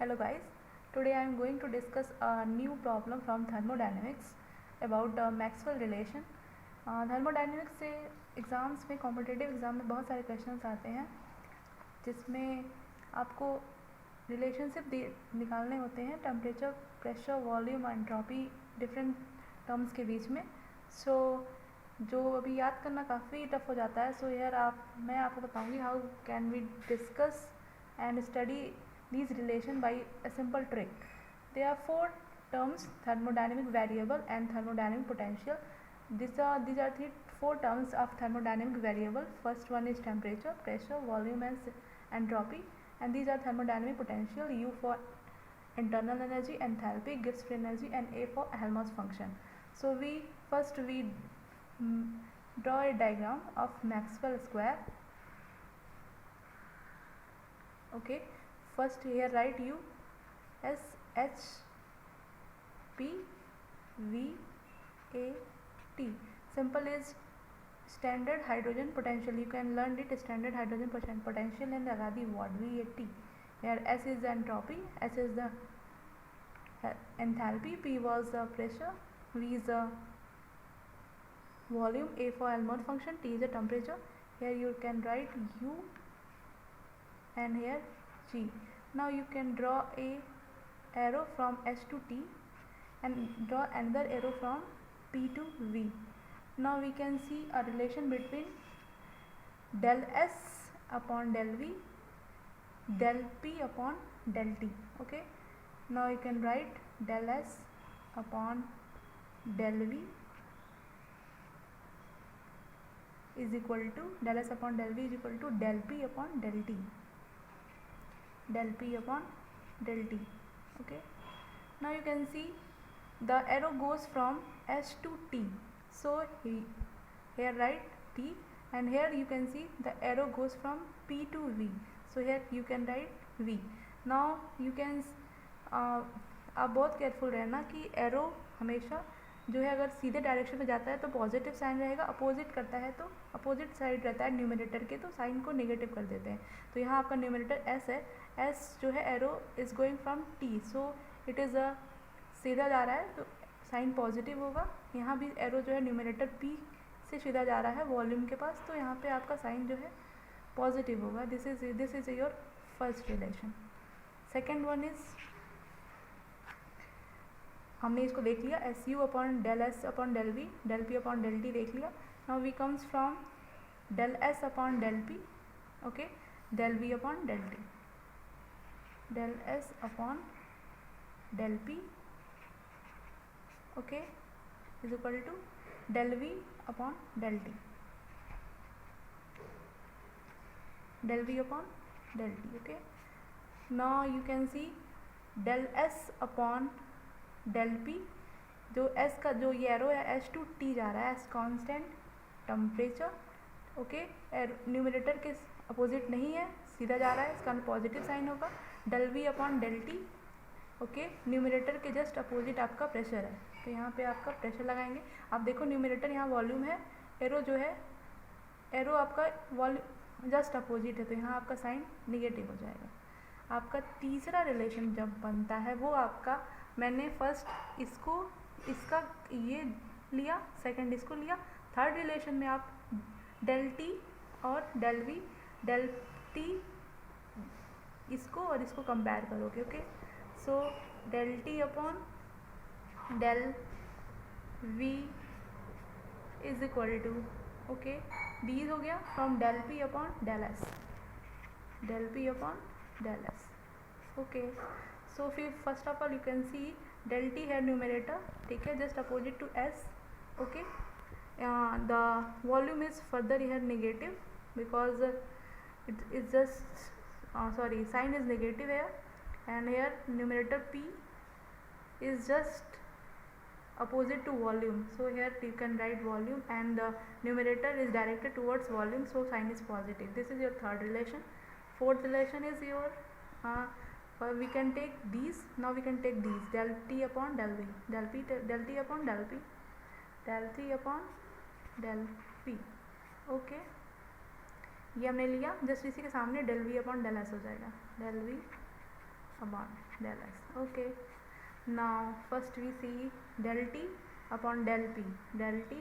Hello guys, today I am going to discuss a new problem from thermodynamics about Maxwell relation. Thermodynamics से exams में competitive exam में बहुत सारे questions आते हैं जिसमें आपको रिलेशनशिप निकालने होते हैं temperature, pressure, volume, entropy different terms के बीच में. सो जो अभी याद करना काफ़ी टफ हो जाता है. सो मैं आपको बताऊंगी how can we discuss and study these relation by a simple trick. There are four terms: thermodynamic variable and thermodynamic potential. These are four terms of thermodynamic variable. First one is temperature, pressure, volume and entropy, and these are thermodynamic potential. U for internal energy, enthalpy, Gibbs free energy, and A for Helmholtz function. So we draw a diagram of Maxwell square. Okay, first here write U S H P V A T. Simple is standard hydrogen potential. You can learn it standard hydrogen potential and लगा दी word VAT. Here S is the entropy, S is the enthalpy, P was the pressure, V is the volume, A for Helmholtz function, T is the temperature. Here you can write U and here G. Now you can draw a arrow from S to T and draw another arrow from P to V. Now we can see a relation between del S upon del V, del P upon del T. Okay, now you can write del S upon del V is equal to del S upon del V is equal to del P upon del T. Del P upon del T. Okay, now you can see the arrow goes from S to T. So here write T, and here you can see the arrow goes from P to V. So here you can write V. Now you can आप बहुत careful रहना कि arrow हमेशा जो है अगर सीधे direction में जाता है तो पॉजिटिव साइन रहेगा, अपोजिट करता है तो अपोजिट साइड रहता है न्यूमरेटर के, तो साइन को नेगेटिव कर देते हैं. तो यहाँ आपका न्यूमरेटर S है, S जो है arrow is going from T, so it is a सीधा जा रहा है तो साइन पॉजिटिव होगा. यहाँ भी एरो जो है न्यूमरेटर P से सीधा जा रहा है वॉल्यूम के पास, तो यहाँ पे आपका साइन जो है पॉजिटिव होगा. This is your first relation. Second one is हमने इसको देख लिया, S U upon del S upon del V, del P upon del T देख लिया. Now we comes from del S upon del P, okay, del V upon del T, del S upon del P, okay, is equal to del V upon del T, del V upon del T. Okay, now you can C del S upon del P, जो S का जो ये arrow है S to T जा रहा है S constant temperature. Okay, numerator के opposite नहीं है, सीधा जा रहा है, इसका पॉजिटिव साइन होगा. Del V upon del T, okay, numerator के जस्ट अपोजिट आपका प्रेशर है, तो यहाँ पे आपका प्रेशर लगाएंगे. आप देखो न्यूमरेटर यहाँ वॉल्यूम है, एरो जो है एरो आपका वॉल्यूम जस्ट अपोजिट है, तो यहाँ आपका साइन निगेटिव हो जाएगा. आपका तीसरा रिलेशन जब बनता है वो आपका, मैंने फर्स्ट इसका ये लिया, सेकंड इसको लिया, थर्ड रिलेशन में आप डेल टी और डेल वी, डेल टी इसको और इसको कंपेयर करोगे. Okay, so del T upon del V is equal to, okay, D हो गया from del P upon del S, del P upon del S. Okay, so first of all you can see del T है numerator, ठीक है, just opposite to S. Okay, the volume is further here negative because it is just sign is negative here, and here numerator P is just opposite to volume, so here you can write volume and the numerator is directed towards volume, so sign is positive. This is your third relation. Fourth relation is your we can take these. Now we can take these del T upon del V, del T upon del P, del T upon del P. Okay, ये हमने लिया, just इसी के सामने del V upon del S हो जाएगा, del V upon del S. Okay, now first we see del T upon del P, del T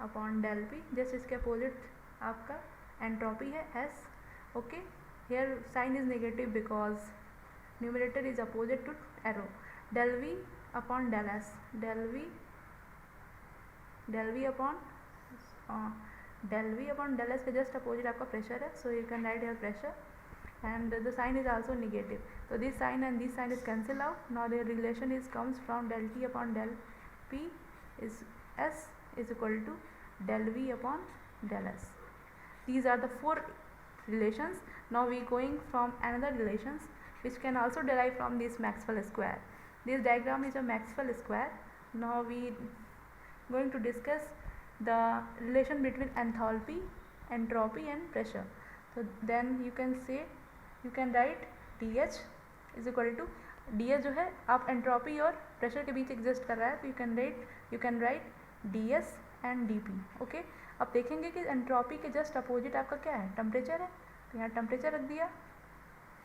upon del P, just इसके opposite आपका एंट्रोपी है S. Okay, here sign is negative because numerator is opposite to arrow. Del V upon del S, del V upon del S के just opposite आपका pressure है, so you can write your pressure and the sign is also negative, so this sign and this sign is cancel out. Now the relation is comes from del T upon del P is S is equal to del V upon del S. These are the four relations. Now we going from another relations which can also derive from this Maxwell square. This diagram is a Maxwell square. Now we going to discuss the relation between enthalpy, entropy and pressure. So then you can say, you can write dH is equal to, dH जो है आप entropy और pressure के बीच exist कर रहा है, तो you can write ds and dp. Okay, अब देखेंगे कि एंट्रोपी के जस्ट अपोजिट आपका क्या है, टेम्परेचर है, तो यहाँ टेम्परेचर रख दिया,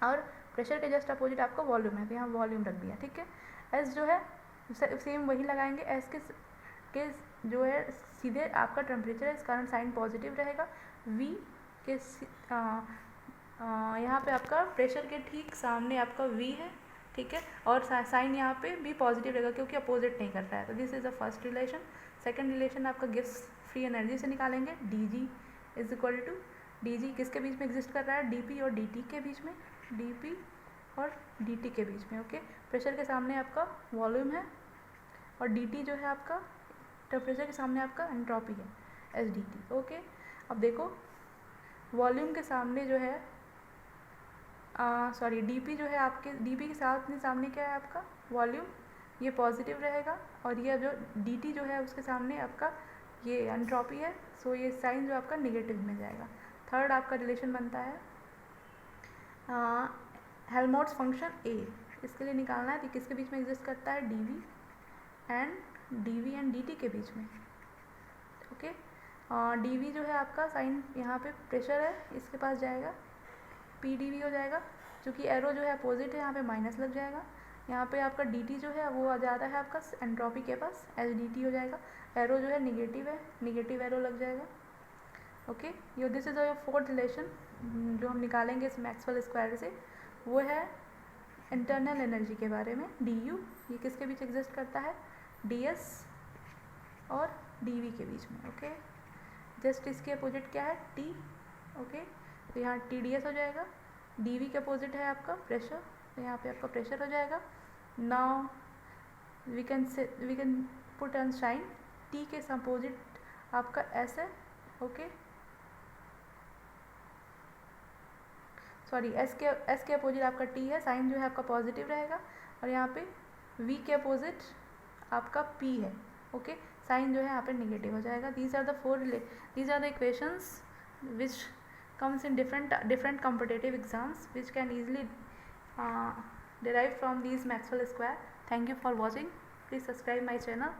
और प्रेशर के जस्ट अपोजिट आपका वॉल्यूम है, तो यहाँ वॉल्यूम रख दिया. ठीक है, s जो है सेम वही लगाएंगे, s के जो है सीधे आपका टेम्परेचर है, इस कारण साइन पॉजिटिव रहेगा. v के यहाँ पे आपका प्रेशर के ठीक सामने आपका v है. ठीक है, और साइन यहाँ पे भी पॉजिटिव रहेगा क्योंकि अपोजिट नहीं कर रहा है. तो this is the first relation. Second relation आपका गिव्स फ्री एनर्जी से निकालेंगे. dg is equal to, dg किसके बीच में एग्जिस्ट कर रहा है, dp और dt के बीच में, dp और dt के बीच में. ओके, प्रेशर के सामने आपका वॉल्यूम है और dt जो है आपका टेम्परेचर के सामने आपका एंट्रोपी है, SDT. ओके, अब देखो वॉल्यूम के सामने जो है सॉरी dp जो है आपके, dp के सामने क्या है आपका वॉल्यूम, ये पॉजिटिव रहेगा, और ये जो dt जो है उसके सामने आपका ये एंट्रोपी है, सो ये साइन जो आपका नेगेटिव में जाएगा. थर्ड आपका रिलेशन बनता है हेल्महोल्ट्ज़ फंक्शन A. इसके लिए निकालना है, तो किसके बीच में एग्जिस्ट करता है, dv एंड dt के बीच में. ओके, dv जो है आपका साइन यहाँ पे प्रेशर है, इसके पास जाएगा, pdv हो जाएगा, क्योंकि एरो जो है अपोजिट है, यहाँ पे माइनस लग जाएगा. यहाँ पे आपका dt जो है वो आ जाता है आपका एंट्रोपी के पास, SDT हो जाएगा. एरो जो है निगेटिव है, निगेटिव एरो लग जाएगा. Okay, yo this is your fourth relation जो हम निकालेंगे इस मैक्सवेल स्क्वायर से, वो है इंटरनल एनर्जी के बारे में. du ये किसके बीच एग्जिस्ट करता है, ds और dv के बीच में. ओके, जस्ट इसके अपोजिट क्या है, t. ओके, तो यहाँ TDS हो जाएगा. dv के अपोजिट है आपका प्रेशर, तो यहाँ पे आपका प्रेशर हो जाएगा. Now we can put on sign, t के अपोजिट आपका s है. ओके, सॉरी s के अपोजिट आपका t है, साइन जो है आपका पॉजिटिव रहेगा, और यहाँ पे v के अपोजिट आपका p है. ओके, साइन जो है यहाँ पे नेगेटिव हो जाएगा. These are the equations which comes in different competitive exams which can easily derive from these Maxwell square. Thank you for watching. Please subscribe my channel.